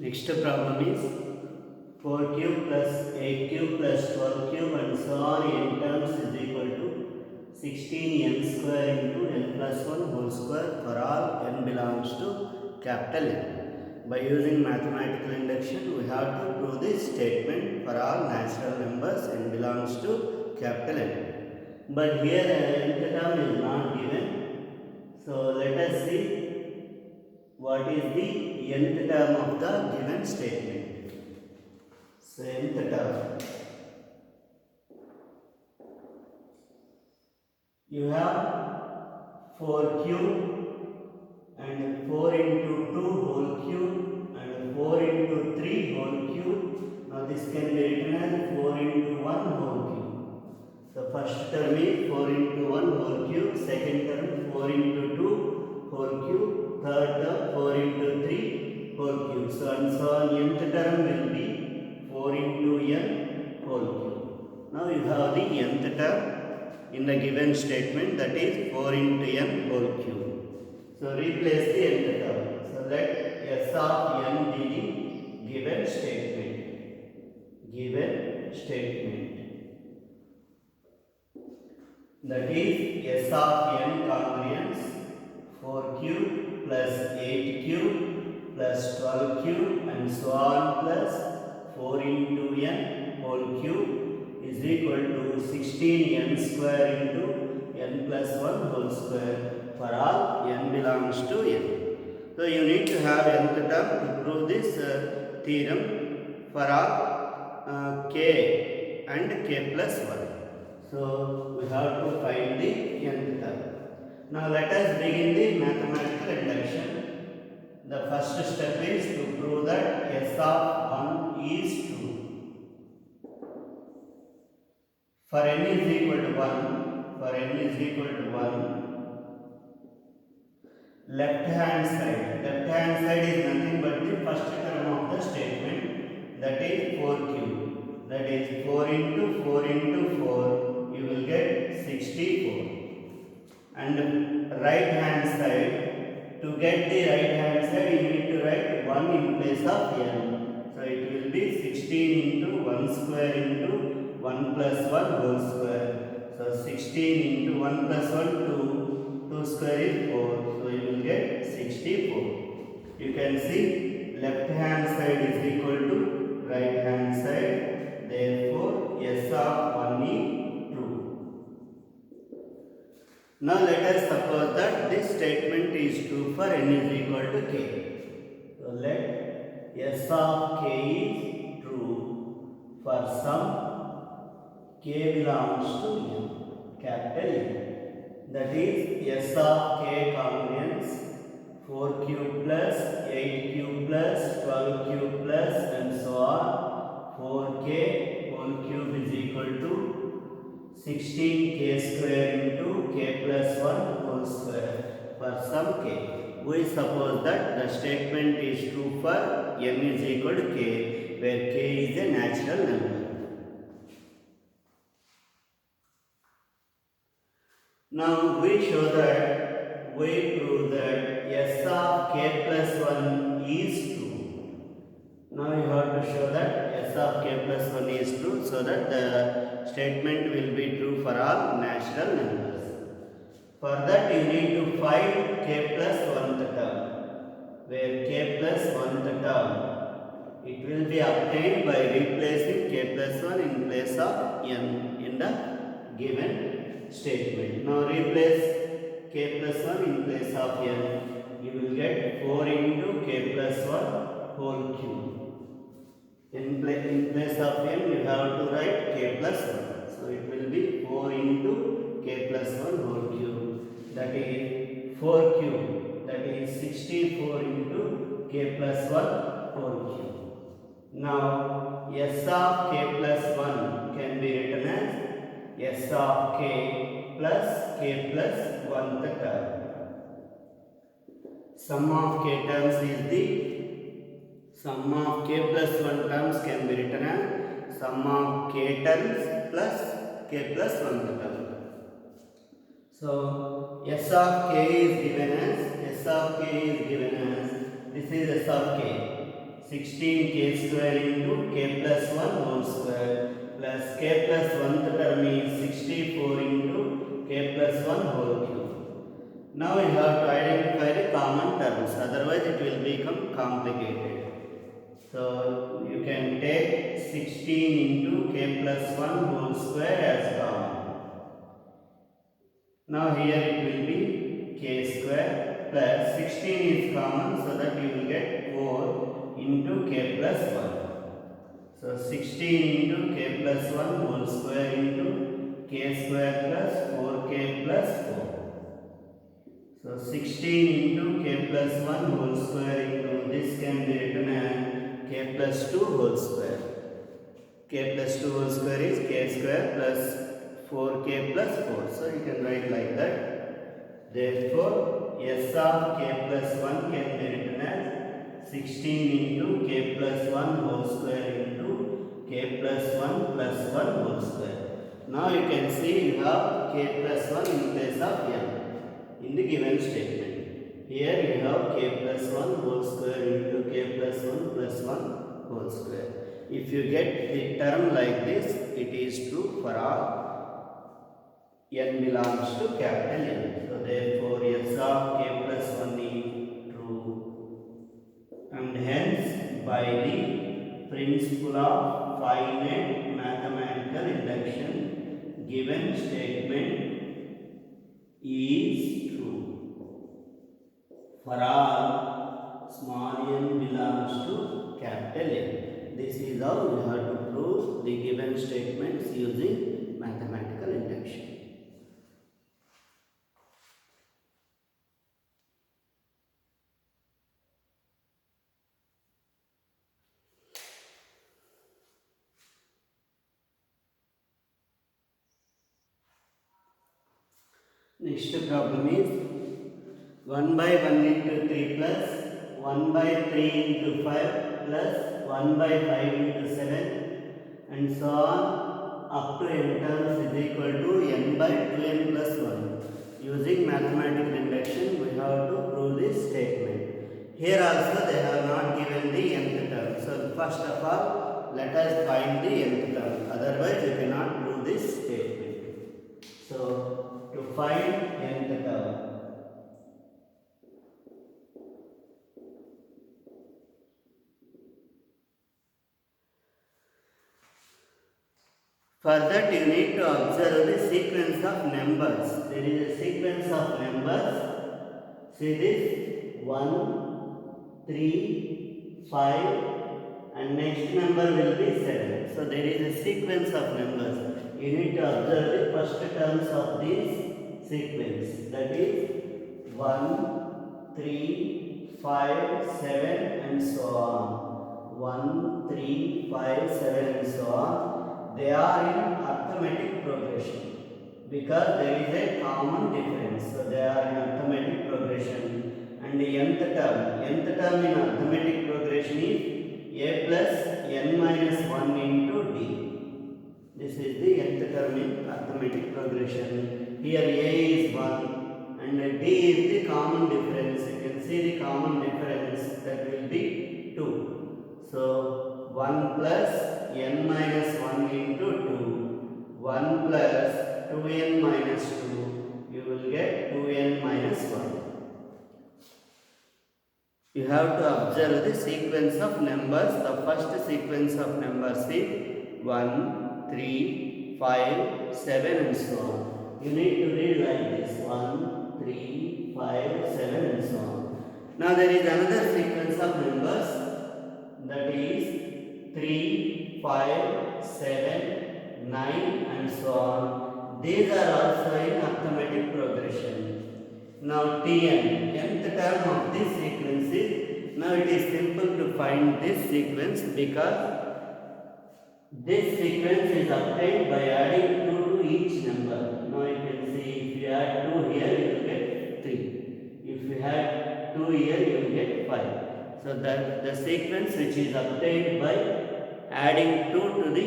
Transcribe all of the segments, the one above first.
Next problem is 4 cube plus 8 cube plus 12 cube and so on n terms is equal to 16 n square into n plus 1 whole square for all n belongs to capital N. By using mathematical induction, we have to prove this statement for all natural numbers n belongs to capital N. But here nth term is not given. So let us see what is the nth term of the given statement. So nth term, you have 4 cube and 4 into 2 whole cube and 4 into 3 whole cube. Now this can be written as 4 into 1 whole cube. So first term is 4 into 1 whole cube, second term 4 into 2 whole cube, third term 4 into 3 whole cube. So and so on, nth term will be 4 into n whole cube. Now you have the nth term in the given statement, that is 4 into n whole cube. So replace the nth term. So let S of n be the given statement. Given statement. That is S of n congruence 4 cube plus 8 cube plus 12 cube and so on plus 4 into n whole cube is equal to 16 n square into n plus 1 whole square for all n belongs to n. So you need to have nth term to prove this theorem for all k and k plus 1. So we have to find the nth term. Now let us begin the mathematical induction. The first step is to prove that S of 1 is true. For n is equal to 1, left hand side is nothing but the first term of the statement, that is 4 cube. That is 4 into 4 into 4, you will get 64. And right hand side, to get the right hand side, you need to write 1 in place of n. So it will be 16 into 1 square into 1 plus 1 whole square. So 16 into 1 plus 1, 2 square is 4. So you will get 64. You can see left hand side is equal to right hand side. Therefore, S of 1 is true. Now let us suppose that this statement is true for n is equal to k. So let S of k is true for some k belongs to n, capital N. That is S of k congruence 4 cube plus 8 cube plus 12 cube plus and so on. 4k whole cube is equal to 16k square into k plus 1 whole square for some k. We suppose that the statement is true for n is equal to k, where k is a natural number. Now we prove that S of k plus 1 is true. Now you have to show that S of k plus 1 is true, so that the statement will be true for all natural numbers. For that you need to find k plus 1th term, where k plus 1th term, it will be obtained by replacing k plus 1 in place of n in the given statement. Now replace k plus 1 in place of n, you will get 4 into k plus 1 whole cube. In place of n, you have to write k plus 1. So it will be 4 into k plus 1 whole cube. That is 4 cube. That is 64 into k plus 1 whole cube. Now S of k plus 1 can be written as S of k plus 1th term. Sum of k terms is the sum of k plus 1 terms can be written as sum of k terms plus k plus 1th term. So S of k is given as this is S of k. 16 k square into k plus 1 whole square plus k plus 1th term is 64 into k plus 1 whole cube. Now we have to identify the common terms, otherwise it will become complicated. So you can take 16 into k plus 1 whole square as common. Now here it will be k square plus 16 is common, so that you will get 4 into k plus 1. So 16 into k plus 1 whole square into k square plus 4k plus 4. So 16 into k plus 1 whole square into this can be written as k plus 2 whole square. K plus 2 whole square is k square plus 4k plus 4. So you can write like that. Therefore, S of k plus 1 can be written as 16 into k plus 1 whole square into k plus 1 plus 1 whole square. Now you can see you have k plus 1 in place of n in the given statement. Here you have k plus 1 whole square into k plus 1 plus 1 whole square. If you get the term like this, it is true for all n belongs to capital N. So therefore S of k plus 1 is true, and hence by the principle of finite mathematical induction, given statement is true for all small n belongs to capital N. This is how we have to prove the given statements using mathematical induction. Next problem is 1 by 1 into 3 plus 1 by 3 into 5 plus 1 by 5 into 7 and so on up to n terms is equal to n by 2n plus 1. Using mathematical induction, we have to prove this statement. Here also they have not given the nth term. So first of all, let us find the nth term. Otherwise, you cannot prove this statement. So to find nth term, for that you need to observe the sequence of numbers. There is a sequence of numbers. See this 1, 3, 5 and next number will be 7. So there is a sequence of numbers. You need to observe the first terms of this sequence, that is 1, 3, 5, 7 and so on. 1, 3, 5, 7 and so on. They are in arithmetic progression because there is a common difference. So they are in arithmetic progression. And the nth term in arithmetic progression is a plus n minus 1 into d. This is the nth term in arithmetic progression. Here a is 1 and d is the common difference. You can see the common difference, that will be 2. So 1 plus n minus 1 into 2, 1 plus 2n minus 2, you will get 2n minus 1. You have to observe the sequence of numbers. The first sequence of numbers is 1, 3, 5, 7 and so on. You need to read like this: 1, 3, 5, 7 and so on. Now there is another sequence of numbers, that is 3, 5, 7, 9 and so on. These are also in arithmetic progression. Now Tn, nth term of this sequence is, now it is simple to find this sequence because this sequence is obtained by adding 2 to each number. Now you can see, if you add 2 here, you will get 3. If you add 2 here, you will get 5. So that the sequence which is obtained by adding 2 to the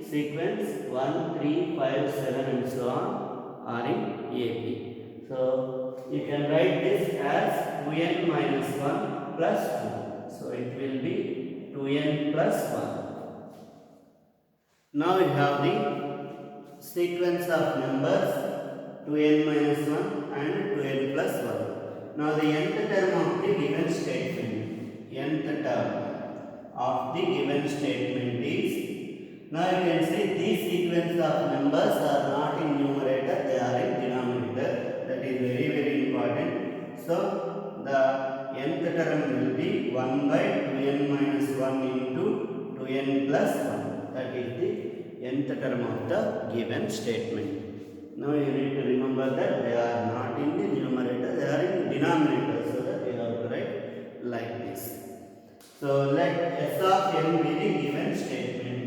sequence 1, 3, 5, 7 and so on are in AP. So you can write this as 2n minus 1 plus 2. So it will be 2n plus 1. Now we have the sequence of numbers 2n minus 1 and 2n plus 1. Now the nth term of the given statement, nth term of the given statement is, now you can see these sequence of numbers are not in numerator, they are in denominator. That is very very important. So the nth term will be 1 by 2n minus 1 into 2n plus 1. That is the nth term of the given statement. Now you need to remember that they are not in the numerator, they are in denominator, so that you have to write like this. So let S of n be the given statement.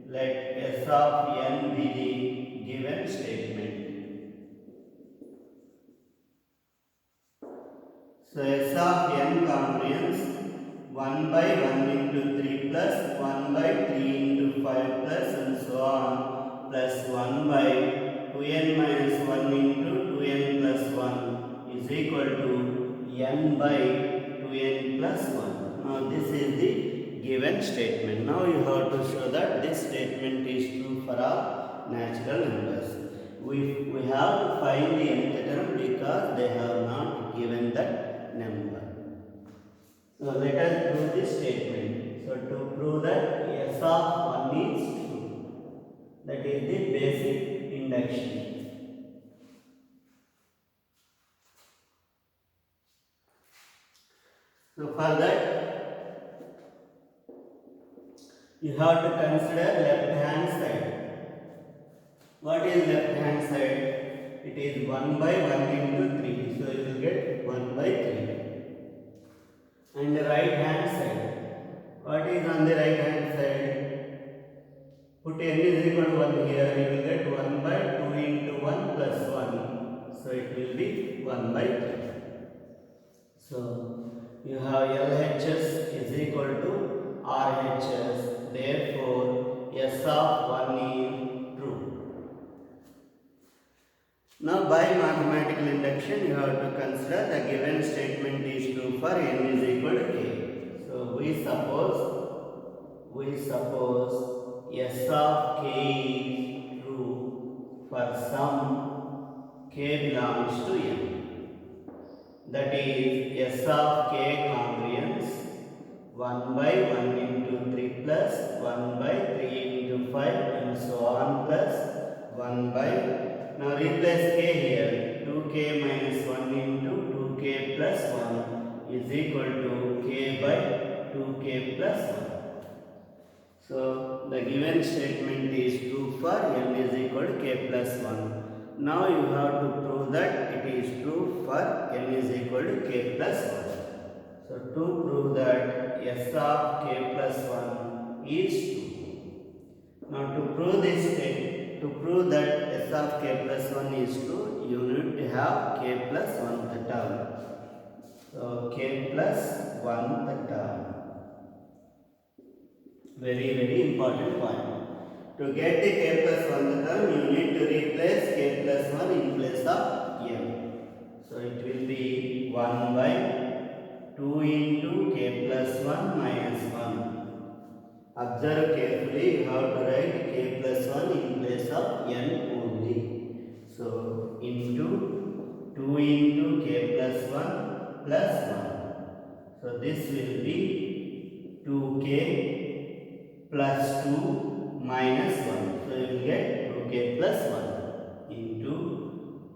Let S of n be the given statement. So S of n comprehends 1 by 1 into 3 plus 1 by 3 into 5 plus and so on, plus 1 by 2n minus 1 into 2n plus 1 is equal to n by 2n plus 1. Now this is the given statement. Now you have to show that this statement is true for all natural numbers. We have to find the nth term because they have not given that number. So let us prove this statement. So to prove that S of 1 is true, that is the basic induction. So for that you have to consider left hand side. What is left hand side? It is 1 by 1 into 3. So you will get 1 by 3. And the right hand side. What is on the right hand side? Put n is equal to 1 here. You will get 1 by 2 into 1 plus 1. So it will be 1 by 3. So you have LHS is equal to RHS. Therefore, S of 1 is true. Now by mathematical induction, you have to consider the given statement is true for n is equal to k. So we suppose S of k is true for some k belongs to n. That is S of k congruence 1 by 1 into 3 plus 1 by 3 into 5 and so on plus 1 by, now replace k here, 2k minus 1 into 2k plus 1 is equal to k by 2k plus 1. So the given statement is true for n is equal to k plus 1. Now you have to prove that it is true for n is equal to k plus 1. So to prove that S of k plus 1 is true. Now to prove this to prove that S of k plus 1 is true, you need to have k plus 1th term. So k plus 1th term. Very very important point. To get the k plus 1th term, you need to replace k plus 1 in place of n. So it will be 1 by 2 into k plus 1 minus 1. Observe carefully, you have to write k plus 1 in place of n only. So into 2 into k plus 1 plus 1. So this will be 2k plus 2 minus 1. So you will get 2k plus 1 into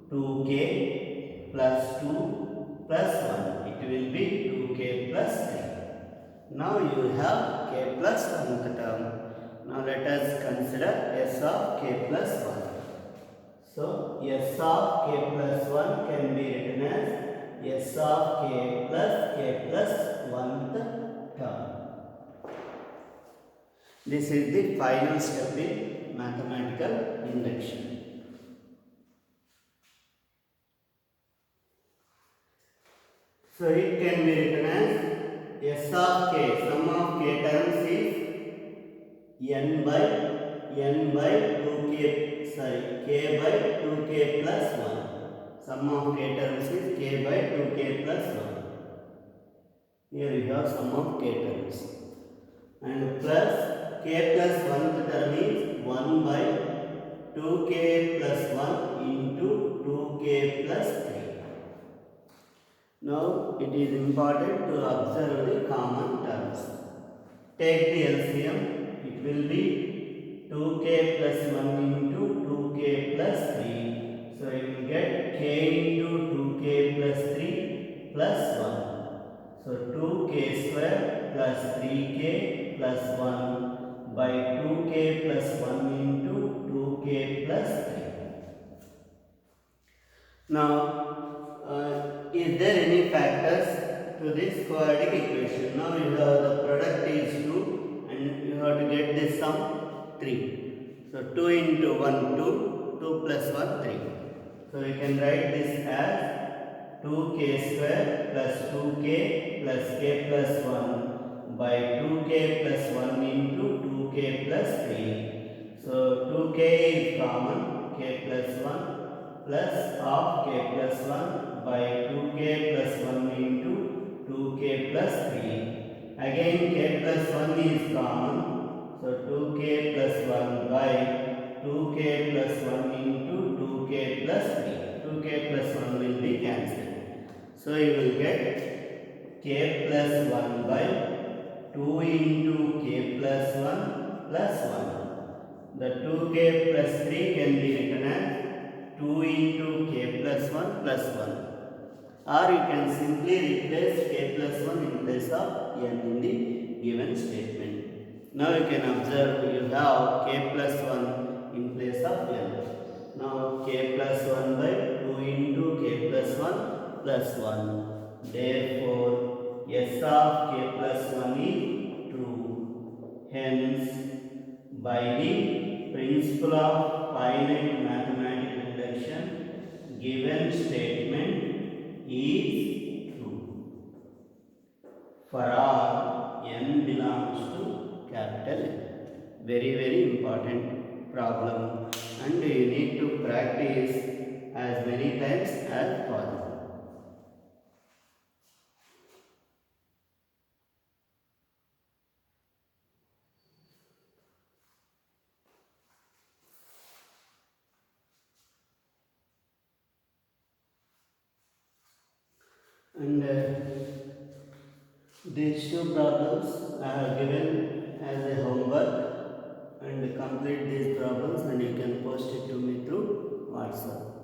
2k plus 2 plus 1. It will be 2k plus 3. Now you have k plus 1th term. Now let us consider S of k plus 1. So S of k plus 1 can be written as S of k plus 1th term. This is the final step in mathematical induction. So it can be written as S of k, sum of k terms is n by 2k, k by 2k plus 1. Sum of k terms is k by 2k plus 1. Here we have sum of k terms. and plus k plus 1th term is 1 by 2k plus 1 into 2k plus 3. Now it is important to observe the common terms. Take the LCM, it will be 2k plus 1 into 2k plus 3. So you will get k into 2k plus 3 plus 1. So 2k square plus 3k plus 1 by 2k plus 1 into 2k plus 3. Now, is there any factors to this quadratic equation? Now you have the product is 2 and you have to get this sum 3. So 2 into 1 2, 2 plus 1 3. So you can write this as 2k square plus 2k plus k plus 1 by 2k plus 1 into 2k plus 3. So 2k is common, k plus 1 plus half k plus 1 by 2k plus 1 into 2k plus 3. Again k plus 1 is common, so 2k plus 1 by 2k plus 1 into 2k plus 3. 2k plus 1 will be cancelled. So you will get k plus 1 by 2 into k plus 1 plus 1. The 2k plus 3 can be written as 2 into k plus 1 plus 1. Or you can simply replace k plus 1 in place of n in the given statement. Now you can observe you have k plus 1 in place of n. Now k plus 1 by 2 into k plus 1 plus 1. Therefore, S of k plus 1 is true. Hence, by the principle of finite mathematical induction, given statement is true for all n belongs to capital N. Very, very important problem, and you need to practice as many times as possible. And these two problems I have given as a homework, and complete these problems and you can post it to me through WhatsApp.